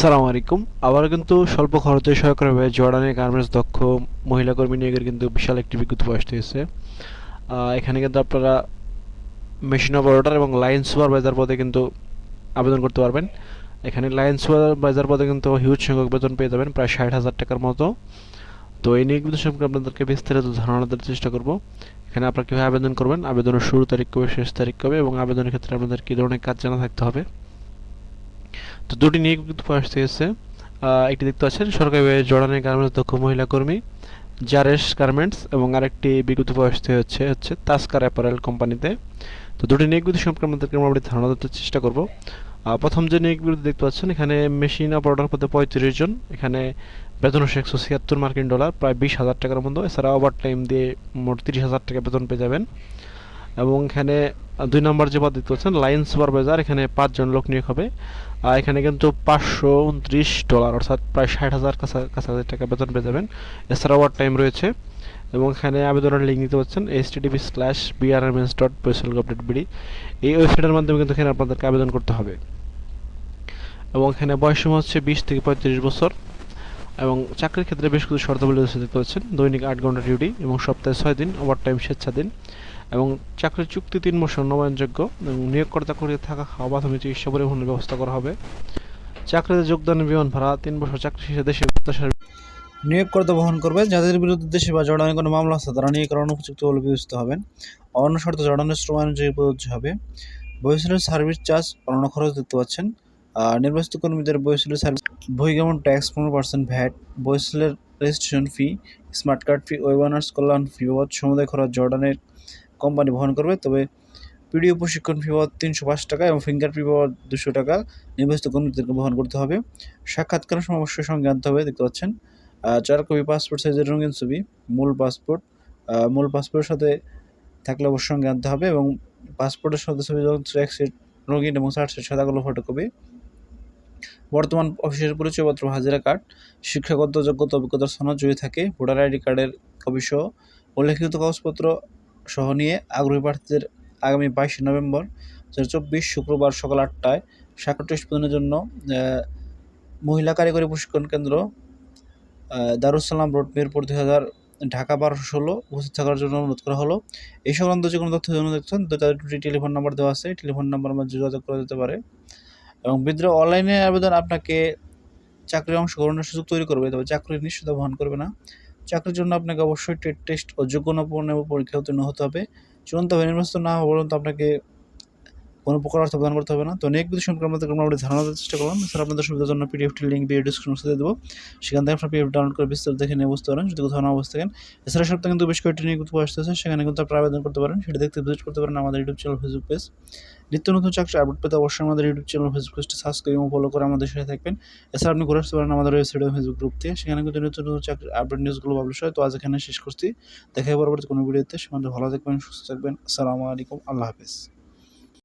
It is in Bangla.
আসসালামু আলাইকুম। আবারও কিন্তু স্বল্প খরচে সরকারিভাবে জর্ডানের গার্মেন্টস দক্ষ মহিলা কর্মী নিয়োগের কিন্তু বিশাল একটি বিজ্ঞপ্তি প্রকাশ হয়েছে। এখানে কিন্তু আপনারা মেশিন অপারেটর এবং লাইন সুপারভাইজার পদে কিন্তু আবেদন করতে পারবেন। এখানে লাইন সুপারভাইজার পদে কিন্তু হিউজ সংখ্যক বেতন পেয়ে যাবেন, প্রায় 60,000 টাকার মতো। তো এই নিয়োগবিধি সম্পর্কে আপনাদেরকে বিস্তারিত ধারণা দেওয়ার চেষ্টা করব। এখানে আপনারা কীভাবে আবেদন করবেন, আবেদনের শুরু তারিখ কবে, শেষ তারিখ কবে এবং আবেদনের ক্ষেত্রে আপনাদের কী ধরনের কাজ জানা থাকতে হবে। তো দুটি নিয়োগ কিন্তু প্রকাশ হয়েছে। একটি দেখতে পাচ্ছেন সরকারিভাবে জর্ডানের গার্মেন্টস দক্ষ মহিলা কর্মী জারেশ গার্মেন্টস, এবং আরেকটি বিজ্ঞপ্তি প্রকাশ হচ্ছে তাস্কার অ্যাপারেল কোম্পানিতে। তো দুটি নিয়োগ বিধি সম্পর্কে আমাদেরকে মোটামুটি ধারণা দেওয়ার চেষ্টা করব। প্রথম যে নিয়োগ বিধি দেখতে পাচ্ছেন, এখানে মেশিন অপারেটর পদে 35 জন। এখানে বেতন হচ্ছে $176, প্রায় 20,000 টাকার মতো। এছাড়া ওভার টাইম দিয়ে মোট 30,000 টাকা বেতন পেয়ে যাবেন। এবং এখানে 2 নম্বর যে পদ দেখতে পাচ্ছেন লাইন সুপারভাইজার, এখানে 5 জন লোক নিয়োগ হবে। এখানে কিন্তু $529, অর্থাৎ প্রায় 60,000 কাছাকাছি টাকা বেতন পেয়ে যাবেন। এছাড়া ওভার টাইম রয়েছে। এবং এখানে abedoner লিঙ্ক দিতে পাচ্ছেন http:/brms.bsl.gov.bd। এই ওয়েবসাইটের মাধ্যমে কিন্তু এখানে আপনাদেরকে আবেদন করতে হবে। এবং এখানে বয়সসীমা হচ্ছে 20 থেকে 35 বছর। এবং চাকরির ক্ষেত্রে বেশ কিছু শর্তাবলী দেখতে পাচ্ছেন: দৈনিক 8 ঘন্টা ডিউটি এবং সপ্তাহে 6 দিন ওভার টাইম স্বেচ্ছাদিন। এবং চাকরির চুক্তি 3 বছর নবায়নযোগ্য। এবং নিয়োগকর্তা করে থাকা খাওয়া, প্রাথমিক চিকিৎসা, পরিবহনের ব্যবস্থা করা হবে। চাকরিতে যোগদানের বিমান ভাড়া 3 বছর চাকরি শেষে দেশে প্রত্যাশার নিয়োগকর্তা বহন করবে। যাদের বিরুদ্ধে দেশে বা জর্ডানে কোনো মামলা আছে তারা নিয়োগের অনুপযুক্ত বলে বিবেচিত হবেন। অন্য শর্ত জর্ডানের শ্রম আইন অনুযায়ী প্রযোজ্য হবে। বহিঃশিল্পের সার্ভিস চার্জ অন্য খরচ দেখতে পাচ্ছেন। নির্বাচিত কর্মীদের বহিঃশিল্পের সার্ভিস, বহির্গমন ট্যাক্স 15% ভ্যাট, বহিঃশিল্পের registration fee, smart card fee, ওয়েবার্নার্স কল্যাণ ফি বাবদ সমুদায় খরচ জর্ডানের কোম্পানি বহন করবে। তবে পিডিও প্রশিক্ষণ ফি বাবদ 305 টাকা এবং ফিঙ্গার ফি বাবদ 200 টাকা নির্বাচিত কর্মীদেরকে বহন করতে হবে। সাক্ষাৎকারের সময় অবশ্যই সঙ্গে আনতে হবে। দেখতে পাচ্ছেন 4 কপি পাসপোর্ট সাইজের রঙিন ছবি, মূল পাসপোর্টের সাথে থাকলে অবশ্যই সঙ্গে আনতে হবে। এবং পাসপোর্টের সাথে ছবি এক সেট রঙিন এবং 4 সেট সাদা কালো ফটোকপি। বর্তমান অফিসের পরিচয়পত্র, হাজিরা কার্ড, শিক্ষাগত যোগ্যতা, অভিজ্ঞতার সনদ যদি থাকে, ভোটার আইডি কার্ডের কপি সহ উল্লেখিত কাগজপত্র সহ নিয়ে আগ্রহী প্রার্থীদের আগামী 22 নভেম্বর 2024 শুক্রবার সকাল 8টায় সাক্ষাৎ টেস্ট প্রদানের জন্য মহিলা কারিগরি প্রশিক্ষণ কেন্দ্র, দারুস সালাম রোড, মিরপুর 2000, ঢাকা 1216 উপস্থিত থাকার জন্য অনুরোধ করা হলো। এই সংক্রান্ত যে কোনো তথ্যের জন্য দেখছেন তো তাদের দুটি টেলিফোন নাম্বার দেওয়া আছে, টেলিফোন নাম্বার মধ্যে যোগাযোগ করা যেতে পারে। এবং বিদ্রোহ অনলাইনে আবেদন আপনাকে চাকরির অংশগ্রহণের সুযোগ তৈরি করবে, তবে চাকরির নিশ্চয়তা বহন করবে না। চাকরির জন্য আপনাকে অবশ্যই ট্রেড টেস্ট ও যোগ্যতা পরীক্ষা উত্তীর্ণ হতে হবে। চূড়ান্তভাবে নির্বাচিত না হওয়া পর্যন্ত আপনাকে কোনো প্রকার অর্থ প্রদান করতে হবে না। তো নিয়োগ বিধি সম্পর্কে আমাদের মোটামুটি ধারণা দেওয়ার চেষ্টা করলাম। এছাড়া আপনাদের সুবিধার জন্য পিডিএফটির লিঙ্ক ভিডিও ডিসক্রিপশনে দিয়ে দেবো, সেখান থেকে আপনার পিডিএফ ডাউনলোড করে বিস্তারিত দেখে নিয়ে বুঝতে পারেন যদি কোথাও না বুঝতে থাকেন। এছাড়া সপ্তাহে কিন্তু বেশ কয়েকটি নিয়োগ আসতেছে, সেখানে কিন্তু আপনারা আবেদন করতে পারেন। সেটা দেখতে ভিজিট করতে পারেন আমাদের ইউটিউব চ্যানেল, ফেসবুক পেজ। নিত্য নতুন চাকরি আপডেট পেতে অবশ্যই আমাদের ইউটিউব চ্যানেল, ফেসবুক পেজটি সাবস্ক্রাইব এবং ফলো করে আমাদের সাথে থাকবেন। এছাড়া আপনি ঘুরে আসতে পারেন আমাদের ওয়েবসাইট এবং ফেসবুক গ্রুপ থেকে, সেখানে কিন্তু নিত্য নতুন চাকরি আপডেট নিউজগুলো পাবলিশ হয়। তো আজ এখানে শেষ করছি, দেখা হবে পরবর্তী কোনো ভিডিওতে। সেখানে ভালো থাকবেন, সুস্থ থাকবেন। আসসালামু আলাইকুম, আল্লাহ হাফেজ।